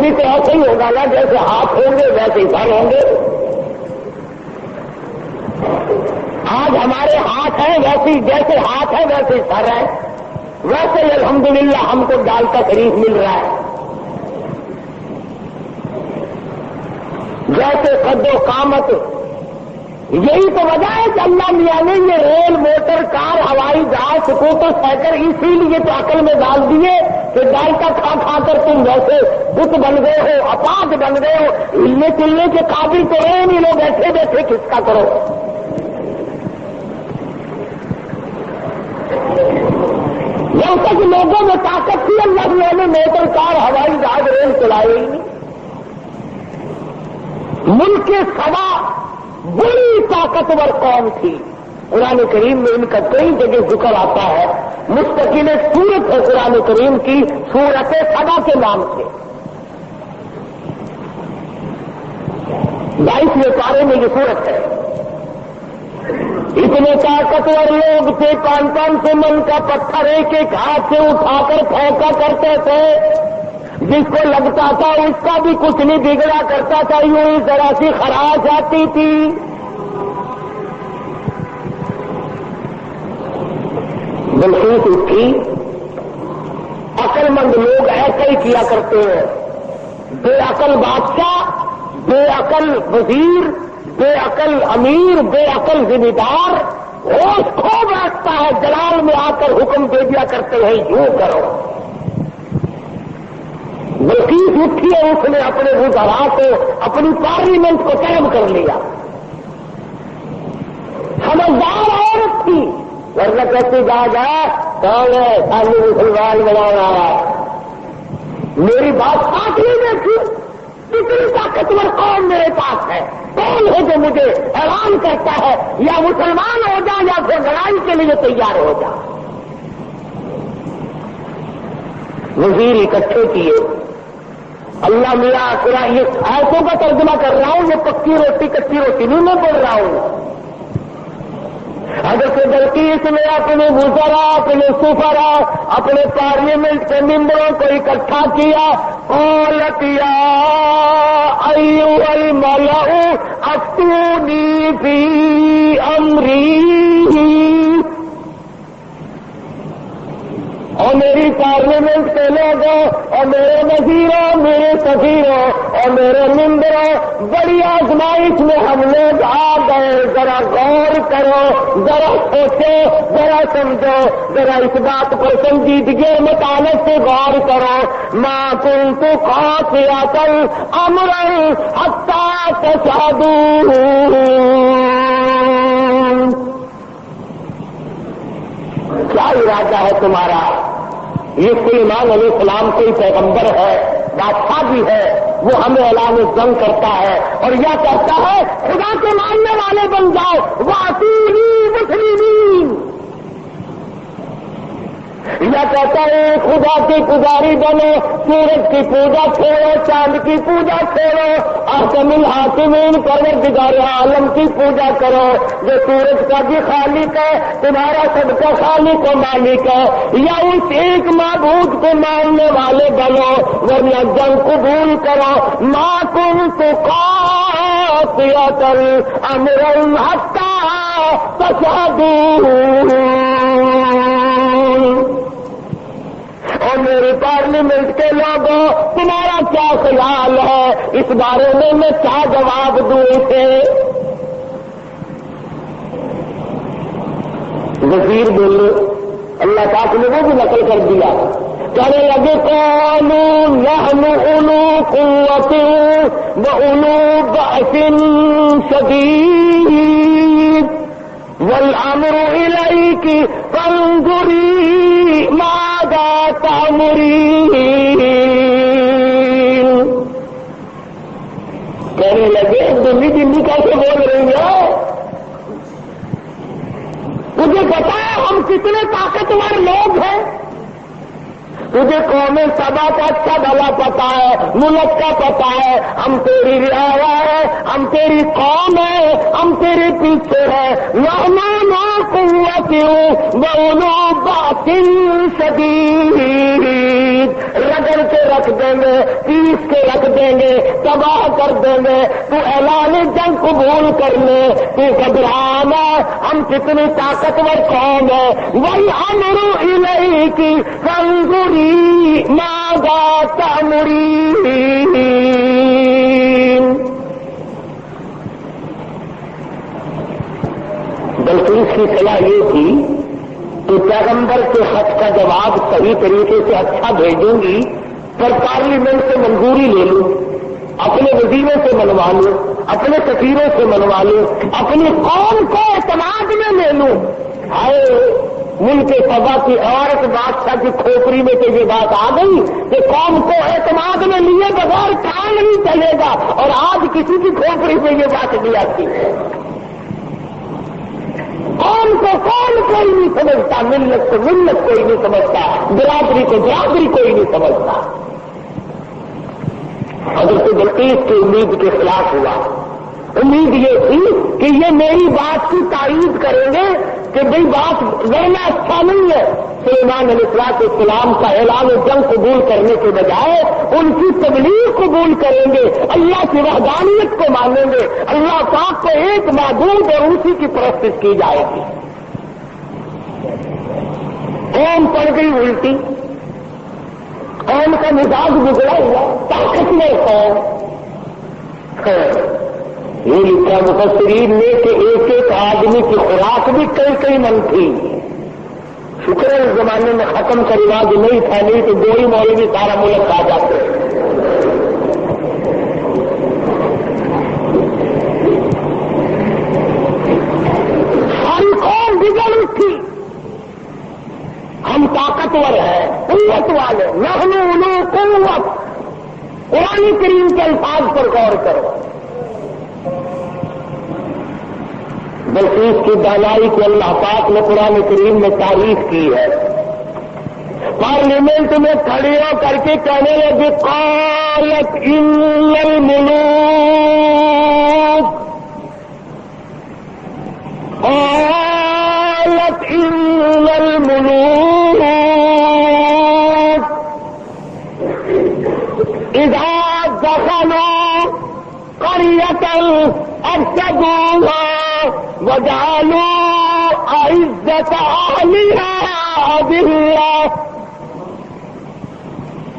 [SPEAKER 2] بھی تو ایسے ہی ہوگا نا، جیسے ہاتھ ہوں گے ویسے ہی سر ہوں گے۔ آج ہمارے ہاتھ ہیں ویسے، جیسے ہاتھ ہے ویسے ہی سر ہے، ویسے ہی الحمدللہ ہم کو ڈال کا شریف مل رہا ہے۔ جیسے قد و قامت، یہی تو وجہ ہے کہ اللہ میاں نے یہ ریل، موٹر، کار، ہوائی جہاز، سکوٹر، سائیکل اسی لیے تو عقل میں ڈال دیے کہ ڈال کا کھا کھا کر تم ویسے بت بن گئے ہو، اپاہج بن گئے ہو، ہلنے چلنے کے قابل تو رہے نہیں، لوگ بیٹھے بیٹھے کس کا کرو۔ جب تک لوگوں میں طاقت تھی اللہ میاں نے موٹر، کار، ہوائی جہاز، ریل چلائے ہی نہیں۔ ملک سبا بڑی طاقتور قوم تھی، قرآن کریم میں ان کا کئی جگہ ذکر آتا ہے، مستقل سورت ہے قرآن کریم کی، سورت سبا کے نام سے 22ویں پارے میں یہ سورت ہے۔ اتنے طاقتور لوگ تھے، 500 من کا پتھر ایک ایک ہاتھ سے اٹھا کر پھینکا کرتے تھے، جس کو لگتا تھا اس کا بھی کچھ نہیں بگڑا کرتا تھا، یوں ہی ذرا سی خراش آتی تھی۔ بلقیس اٹھی، عقل مند لوگ ایسا ہی کیا کرتے ہیں، بے عقل بادشاہ، بے عقل وزیر، بے عقل امیر، بے عقل ذمہ دار ہوش کھو بیٹھتا ہے، جلال میں آ کر حکم دے دیا کرتے ہیں یوں کرو۔ بلقیس اٹھی ہے، اس نے اپنے وزراء کو، اپنی پارلیمنٹ کو قائم کر لیا۔ سمجھدار عورت تھی، ورنہ کہتے جا کون ہے خالی مسلمان بنا رہا ہے، میری بات ساتھ نہیں دیکھی، اتنی طاقتور قوم میرے پاس ہے، کون ہے جو مجھے اعلان کرتا ہے یا مسلمان ہو جا یا پھر لڑائی کے لیے تیار ہو جا۔ وزیر اکٹھے کیے، اللہ میاں قرآن یہ آیتوں کا ترجمہ کر رہا ہوں، یہ پکی روٹی کچی روٹی نہیں میں بول رہا ہوں۔ حضرت بلقیس نے اپنے وزراء، اپنے سفراء، اپنے پارلیمنٹ کے ممبروں کو اکٹھا کیا، قالت یا ایھا الملأ افتونی فی امری، اور میری پارلیمنٹ کے لوگوں اور میرے وزیروں، میرے سفیروں اور میرے ممبروں، بڑی آزمائش میں ہم لوگ آ گئے، ذرا غور کرو، ذرا سوچو، ذرا سمجھو، ذرا اس بات پر سنجیدگی مطالعے سے غور کرو۔ ما کنت قاطعۃ امرا حتی تشہدون، کیا ارادہ ہے تمہارا؟ یہ سلیمان علیہ السلام کوئی پیغمبر ہے، بادشاہ بھی ہے، وہ ہمیں اعلان جنگ کرتا ہے اور یہ کہتا ہے خدا کے ماننے والے بن جاؤ، وَأَطِیعُونِی مُسْلِمِین، یہ کہتا ہے خدا کی پجاری بنو، سورج کی پوجا چھوڑو، چاند کی پوجا چھوڑو، احکم الحاکمین پروردگار عالم کی پوجا کرو، جو سورج کا بھی خالق ہے، تمہارا سب کا خالق و مالک ہے، یا اس ایک معبود کو ماننے والے بنو، ورنہ جنگ قبول کرو۔ ما کنت قاطعۃ باقية أمرا حتى تشهدون. اور میرے پارلیمنٹ کے لوگوں تمہارا کیا خیال ہے اس بارے میں کیا جواب دوں اسے؟ وزیر بولے، اللہ پاک نے وہ بھی نقل کر دیا، کہنے لگے قالوا نحن اولو قوة واولو بأس شديد والامر اليك فانظري ماذا تأمرين. کہنے لگے دلی دلی کیسے بول رہی ہے؟ مجھے پتا ہے ہم کتنے طاقتور لوگ ہیں. تجھے قوم سبا کا اچھا بھلا پتا ہے، ملک کا پتا ہے، ہم تیری رعایا ہے، ہم تیری قوم ہے، ہم تیرے پیچھے ہیں. لہنا قوت بولو باطن شدید، رگڑ کے رکھ دیں گے، پیس کے رکھ دیں گے، تباہ کر دیں گے. تو اعلان جنگ قبول کر لے، تو گھبرانا، ہم کتنی طاقتور قوم ہے. والامر الیک فانظری ماذا تأمرین. بلقیس کی صلاح یہ تھی کہ پیغمبر کے خط کا جواب صحیح طریقے سے اچھا بھیجوں گی، پر پارلیمنٹ سے منظوری لے لوں، اپنے وزیروں سے منوا لوں، اپنے سفیروں سے منوا لوں، اپنی قوم کو اعتماد میں لے لوں. ہائے ملک سبا کی عورت بادشاہ کی کھوپڑی میں تو یہ بات آ گئی کہ قوم کو اعتماد میں لیے بغیر کام نہیں چلے گا، اور آج کسی کی کھوپڑی میں یہ بات نہیں آتی ہے. قوم کو قوم کوئی نہیں سمجھتا، ملت کو ملت کوئی نہیں سمجھتا، برادری کو برادری کوئی نہیں سمجھتا. حضرت بلقیس کی امید کے خلاف ہوا. امید یہ تھی کہ یہ میری بات کی تائید کریں گے کہ بھئی بات لڑنا اچھا نہیں ہے. سلیمان علیہ السلام کا اعلان جنگ قبول کرنے کے بجائے ان کی تبلیغ قبول کریں گے، اللہ کی وحدانیت کو مانیں گے، اللہ پاک کو ایک معبود اور اسی کی پرستش کی جائے گی. قوم پڑ گئی الٹی، قوم کا مزاج بگڑا ہوا، طاقتور قوم. یہ لکھا مفسرین نے کہ ایک ایک آدمی کی خوراک بھی کئی کئی من تھی. شکر ہے اس زمانے میں ختم کا رواج نہیں تھا، نہیں تو دو ہی مولوی سارا ملک کھا جاتے. ساری قوم بگڑ اٹھی. ہم طاقتور ہیں، قوت والے، نحن اولو قوت. قرآن کریم کے الفاظ پر غور کرو. بلقیس کی دانائی کو اللہ پاک نے قرآن کریم میں تعریف کی ہے. پارلیمنٹ میں کھڑے ہو کر کے کہنے لگے قالت ان الملوک، قالت ان الملوک اذا دخلوا قرية افسدوها وجعلوا عزت اہلها اذلہ.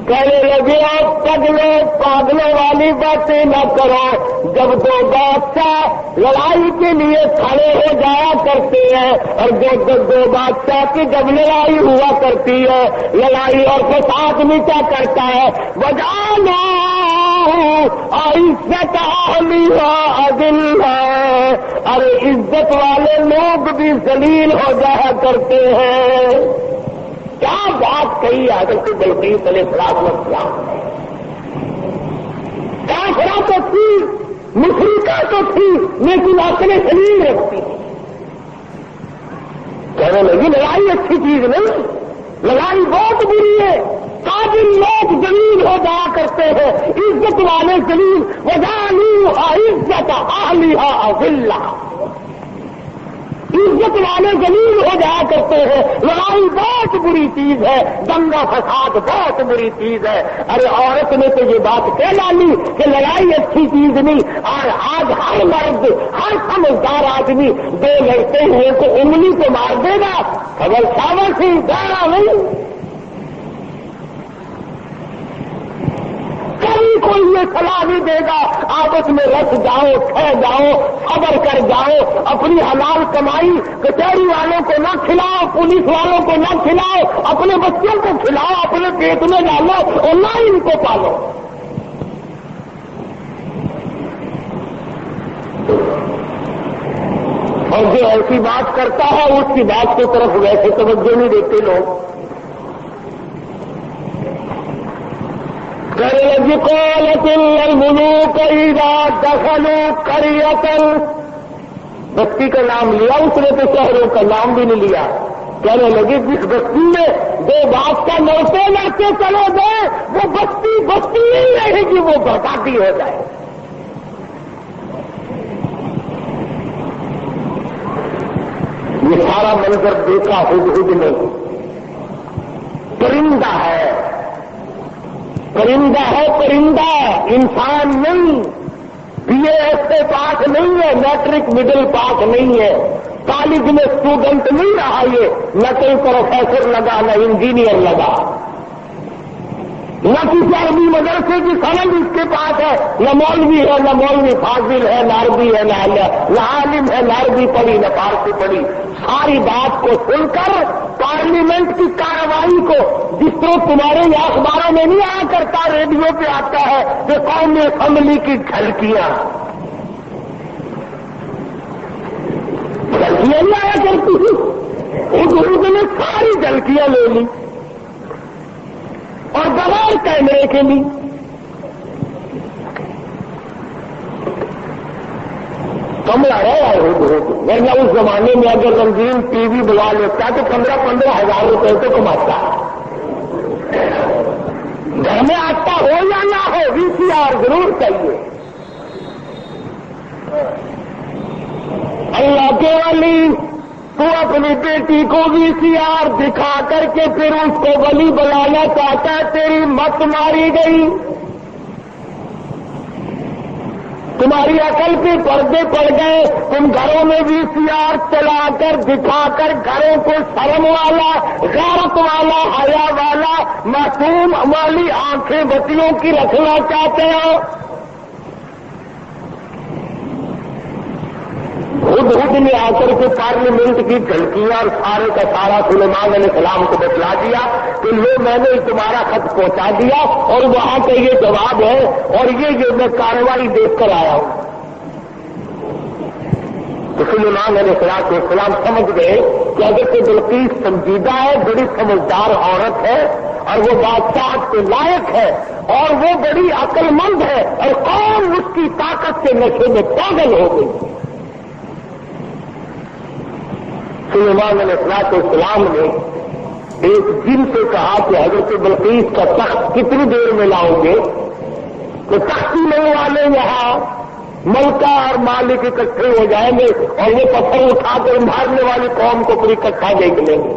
[SPEAKER 2] کہنے لگے آپ پاگلوں والی باتیں نہ کرو. جب دو بادشاہ لڑائی کے لیے کھڑے ہو جایا کرتے ہیں، اور دو بادشاہ کی جب لڑائی ہوا کرتی ہے، لڑائی اور فساد میں کیا کرتا ہے؟ وجعلوا عزت اہلها اذلہ. ارے عزت والے لوگ بھی ذلیل ہو جایا کرتے ہیں. کیا بات کہی حضرت بلقیس علیہ السلام. کافرہ تو تھی، مشرکہ تو تھی، لیکن اپنے ذلیل رکھتی تھی. کہنے لگی لڑائی اچھی چیز نہیں، لڑائی بہت بری ہے. قابل لوگ ذلیل ہو جایا کرتے ہیں، عزت والے ذلیل. وجعلوا عزت اہلها اذلہ. عزت والے ذلیل ہو جایا کرتے ہیں. لڑائی بہت بری چیز ہے, دنگا فساد بہت بری چیز ہے. ارے عورت نے تو یہ بات کہہ ڈالی کہ لڑائی اچھی چیز نہیں, اور آج ہر مرد, ہر سمجھدار آدمی دو لڑتے ہوئے تو انگلی کو مار دے گا, خبر شاور سے گانا نہیں. کبھی کوئی یہ صلاح نہیں دے گا آپس میں رس جاؤ, کھہ جاؤ, خبر کر جاؤ, اپنی حلال کمائی کچہری والوں کو نہ کھلاؤ, پولیس والوں کو نہ کھلاؤ, اپنے بچوں کو کھلاؤ, اپنے پیٹ میں ڈالو اور نہ ان کو پالو. اور جو ایسی بات کرتا ہے اس کی بات کی طرف ویسے توجہ نہیں دیتے لوگ. الملوک اذا دخلوا قریۃ, بستی کا نام لیا اس نے تو شہروں کا نام بھی نہیں لیا. کہنے لگے جس بستی میں دو بادشاہ لڑتے لڑتے چلے گئے وہ بستی بستی نہیں رہے گی, وہ بربادی ہو جائے. یہ سارا منظر دیکھا ہدہد نے. پرندہ ہے, پرندہ ہے, پرندہ, انسان نہیں. بی اے ایس سے پاس نہیں ہے, میٹرک مڈل پاس نہیں ہے, کالج میں اسٹوڈنٹ نہیں رہا, یہ نہ کوئی پروفیسر لگا نہ انجینئر لگا, نہ کسی عربی مدرسے کی سند اس کے پاس ہے, نہ مولوی ہے, نہ مولوی فاضل ہے, نہ عربی ہے, نہ عالم ہے, نہ عربی پڑھی نہ فارسی پڑھی. ساری بات کو سن کر پارلیمنٹ کی کارروائی کو, جس طرح تمہارے یا اخباروں میں نہیں آیا کرتا, ریڈیو پہ آتا ہے کہ قومی اسمبلی کی جھلکیاں نہیں آیا کرتی تھی, اس نے ساری جھلکیاں لے لی اور بغیر کیمرے کے لی. کمرہ ہے ورنہ اس زمانے میں اگر رنگین ٹی وی بلا لیتا تو 15,000 روپئے تو کماتا. گھر میں آتا ہو یا نہ ہو وی سی آر ضرور چاہیے. اللہ کے ولی, تو اپنی بیٹی کو وی سی آر دکھا کر کے پھر اس کو ولی بلانا چاہتا ہے, تیری مت ماری گئی. تمہاری عقل کے پردے پڑ گئے, تم گھروں میں وی سی آر چلا کر دکھا کر گھروں کو شرم والا, غیرت والا, حیا والا, معصوم والی آنکھیں بچیوں کی رکھنا چاہتے ہو. ہدہد نے آ کر کے پارلیمنٹ کی جھلکیاں اور سارے کا سارا سلیمان علیہ السلام کو بتلا دیا کہ لو میں نے تمہارا خط پہنچا دیا اور وہاں کا یہ جواب ہے اور یہ میں کارروائی دیکھ کر آیا ہوں. تو سلیمان علیہ السلام سمجھ گئے کہ اگر کہ بلقیس سنجیدہ ہے, بڑی سمجھدار عورت ہے اور وہ بادشاہ کے لائق ہے اور وہ بڑی عقل مند ہے اور قوم اس کی طاقت کے نشے میں پاگل ہو گئی. سلیمان علیہ السلام نے ایک جن سے کہا کہ حضرت بلقیس کا تخت کتنی دیر میں لاؤ گے, تو تختی لینے والے یہاں ملکہ اور مالک اکٹھے ہو جائیں گے اور وہ پتھر اٹھا کر مارنے والی قوم کو پوری اکٹھا دیکھ لیں گے.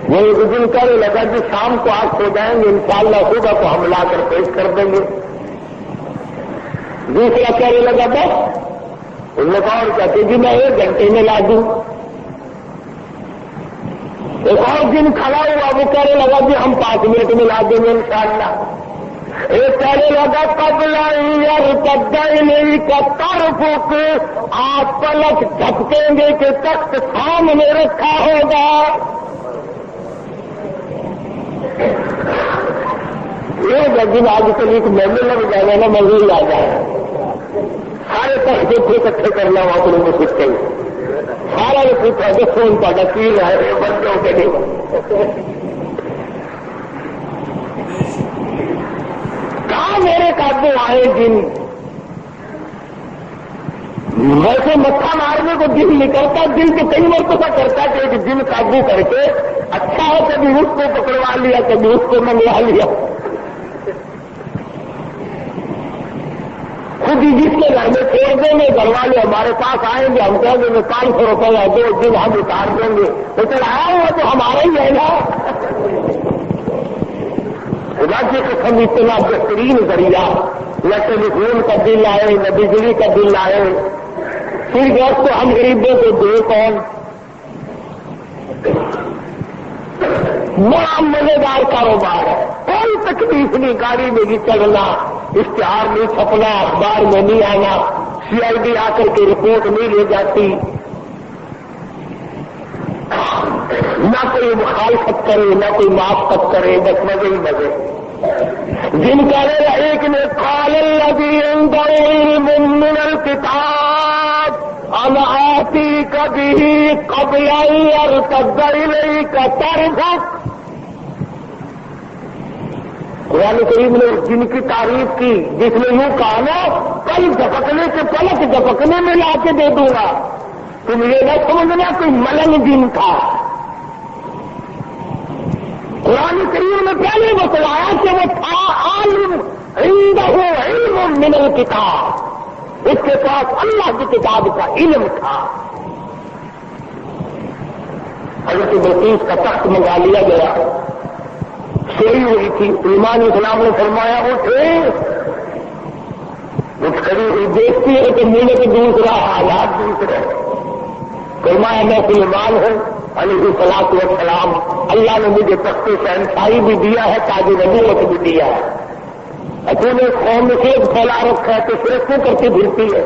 [SPEAKER 2] وہ ایک دن کہنے لگا کہ شام کو آج سو جائیں گے, انشاءاللہ صبح کو ہم لا کر پیش کر دیں گے. دوسرا کہنے لگا بس, ان نے کہا اور کہتے جی میں 1 گھنٹے میں لا دوں. ایک اور دن کھڑا ہوا, وہ کہنے لگا کہ ہم 5 منٹ میں لا دیں گے انشاءاللہ. ایک کہنے لگا قبل نہیں کا طرف آپ پلک جھپکیں گے کہ تخت سامنے رکھا ہوگا. ایک دن آج کل ایک مہینے لگ جائے گا نا, مزید آ جائے, سارے تخت اکٹھے کرنا وہاں پر میں سیکھ گئی. سارا یہ پوچھا کہ فون کا وکیل ہے بندوں کے لیے کہاں میرے قابو آئے جن. ویسے متھا مارنے کو دل نہیں کرتا, دل تو کئی مرتبہ کرتا کہ ایک دن قابو کر کے اچھا ہے, کبھی اس کو پکڑوا لیا کبھی اس کو منگوا لیا. خود ہی جس کے گھر میں چھوڑ دیں گے گھر والے ہمارے پاس آئیں گے، ہم کہیں گے میں 500 روپیہ 2 دن ہم اتار دیں گے، تو چڑھایا ہوا تو ہمارا ہی ہے نا۔ خدا کی قسم اتنا بہترین ذریعہ، نہ ٹیلیفون کا بل آئے نہ بجلی کا بل آئے، پھر وقت تو ہم غریبوں کو دے کون؟ بڑا مزیدار کاروبار ہے، کوئی تکلیف نہیں، گاڑی میں نہیں چڑھنا، اشتہار نہیں چھپنا، اخبار میں نہیں آنا، CID آ کر کے رپورٹ نہیں لے جاتی، نہ کوئی مخالفت کرے نہ کوئی معافت کرے، بس مزے ہی مزے۔ جن کا ایک نے قال الذی عنده علم من الکتاب انا آتیک بہ قبل ان یرتد الیک طرفک۔ قرآن کریم نے اس جن کی تعریف کی جس نے یوں کہا نا کل جھپکنے سے پلک جھپکنے میں لا کے دے دوں گا، تم یہ نہ سمجھنا کوئی ملنگ جن تھا۔ قرآن کریم نے پہلے بتلایا کہ وہ تھا عالم، عنده علم من الکتاب، اس کے پاس اللہ کی کتاب کا علم تھا۔ حضرت بلقیس کا تخت منگا لیا گیا، سوئی ہوئی تھی، ایمان اسلام نے فرمایا اٹھے، اٹھ کھڑی ہوئی، دیکھتی ہے کہ ملے کے دوسرا حالات دوسرے، فرمایا میں سلیمان ہوں علیہ الصلوۃ والسلام، اللہ نے مجھے تخت شہنشاہی بھی دیا ہے، تاج نبوت بھی دیا ہے، اپنے قوم میں خیز پھیلا رکھا ہے تو پھر کیوں کرتی پھرتی ہے؟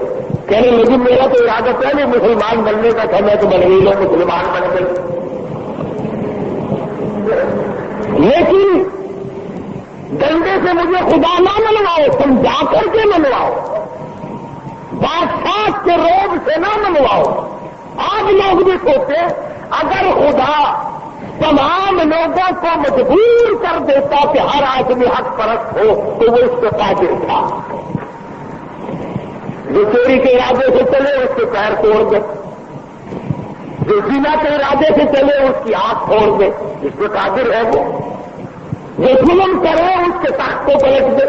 [SPEAKER 2] کہنے لگی میرا تو ارادہ پہلے مسلمان بننے کا تھا، میں تو بن گئی ہوں، مسلمان بن گئی، لیکن ڈنڈے سے مجھے خدا نہ منواؤ، سمجھا کر کے منواؤ، بادشاہ کے روب سے نہ منواؤ۔ آپ لوگ بھی سوچے اگر خدا تمام لوگوں کو مجبور کر دیتا کہ ہر آدمی حق پرست ہو تو وہ اس کو قادر تھا، جو چوری کے ارادے سے چلے اس کے پیر توڑ دے، جو زنا کے ارادے سے چلے اس کی آنکھ پھوڑ دے، اس پہ قادر ہے وہ، جو ظلم کرے اس کے تخت کو پلٹ دے۔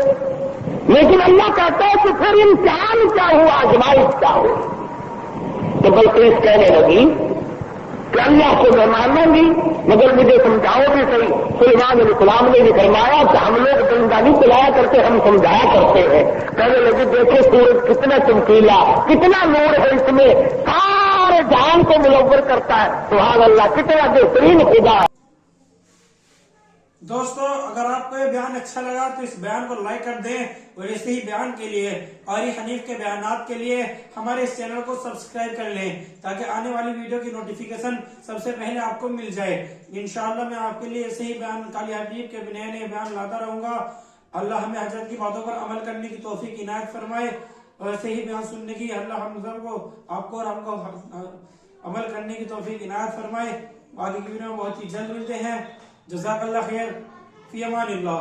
[SPEAKER 2] لیکن اللہ کہتا ہے کہ پھر امتحان کیا ہوا، آزمائش کیا ہو؟ تو بلقیس کہنے لگی کہ اللہ کو میں مانوں گی مگر مجھے سمجھاؤ بھی صحیح۔ سلیمان علیہ السلام نے بھی فرمایا کہ ہم لوگ ڈنڈا نہیں چلایا کرتے، ہم سمجھایا کرتے ہیں۔ کہنے لگے دیکھو سورج کتنا چمکیلا، کتنا نور ہے اس میں، سارے جہان کو منور کرتا ہے، سبحان اللہ، کتنا بہترین خدا ہے۔
[SPEAKER 1] دوستو اگر آپ کو یہ بیان اچھا لگا تو اس بیان کو لائک کر دیں، اور ایسے ہی بیان کے لیے قاری حنیف کے بیانات کے لیے ہمارے اس چینل کو سبسکرائب کر لیں تاکہ آنے والی ویڈیو کی نوٹیفیکیشن سب سے پہلے آپ کو مل جائے۔ انشاءاللہ میں آپ کے لیے ایسے ہی بیان قاری حنیف کے نئے نئے بیان لاتا رہوں گا۔ اللہ ہمیں حضرت کی باتوں پر عمل کرنے کی توفیق عنایت فرمائے، اور ایسے ہی بیان سننے کی اللہ ہم سب کو، آپ کو اور ہم کو عمل کرنے کی توفیق عنایت فرمائے۔ آگے کی ویڈیو میں بہت ہی جلد ملتے ہیں۔ جزاک اللہ خیر، فی امان اللہ۔